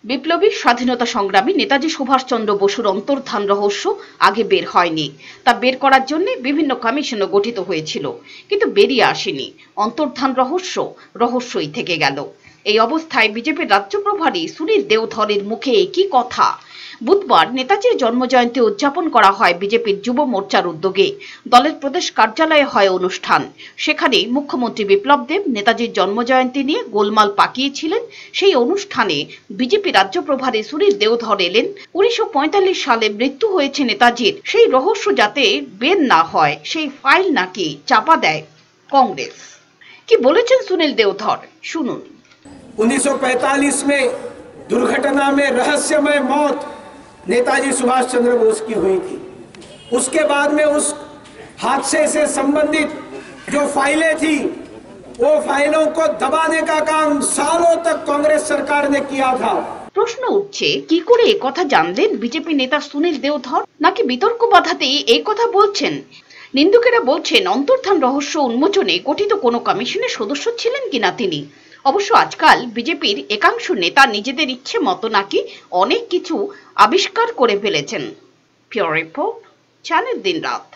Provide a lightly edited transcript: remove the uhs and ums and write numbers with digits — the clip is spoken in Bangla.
বিপ্লবী স্বাধীনতা সংগ্রামী নেতাজি সুভাষচন্দ্র বসুর অন্তর্ধান রহস্য আগে বের হয়নি। তা বের করার জন্য বিভিন্ন কমিশনও গঠিত হয়েছিল, কিন্তু বেরিয়ে আসেনি। অন্তর্ধান রহস্যই থেকে গেল। এই অবস্থায় বিজেপির রাজ্য প্রভারী সুনীল দেওধরের মুখে একই কথা। বুধবার নেতাজির জন্মজয়ন্তী উদযাপন করা হয় বিজেপির যুব মোর্চার উদ্যোগে। দলের প্রদেশ কার্যালয়ে হয় অনুষ্ঠান। সেখানে মুখ্যমন্ত্রী বিপ্লব দেব নেতাজির জন্মজয়ন্তী নিয়ে গোলমাল পাকিয়েছিলেন। সেই অনুষ্ঠানে বিজেপি রাজ্য প্রভারী সুনীল দেওধর এলেন। 1945 সালে মৃত্যু হয়েছে নেতাজির, সেই রহস্য যাতে বের না হয়, সেই ফাইল নাকি চাপা দেয় কংগ্রেস। কি বলেছেন সুনীল দেওধর, শুনুন। 1945 में दुर्घटना में रहस्यमय मौत नेताजी सुभाष चंद्र बोस की हुई थी। उसके बाद में उस हादसे से संबंधित जो फाइलें थी, वो फाइलों को दबाने का काम सालों तक कांग्रेस सरकार ने किया था। প্রশ্ন উঠছে, কি করে এই কথা জানলেন বিজেপি নেতা সুনীল দেওধর? নাকি বিতর্ক বাধাতেই এই কথা বলছেন? নিন্দুকেরা বলছেন অন্তর্ধান রহস্য উন্মোচনে গঠিত কোনো কমিশনের সদস্য ছিলেন কিনা তিনি। অবশ্য আজকাল বিজেপির একাংশ নেতা নিজেদের ইচ্ছে মতো নাকি অনেক কিছু আবিষ্কার করে ফেলেছেন। পিওর রিপোর্ট, চ্যানেল দিন রাত।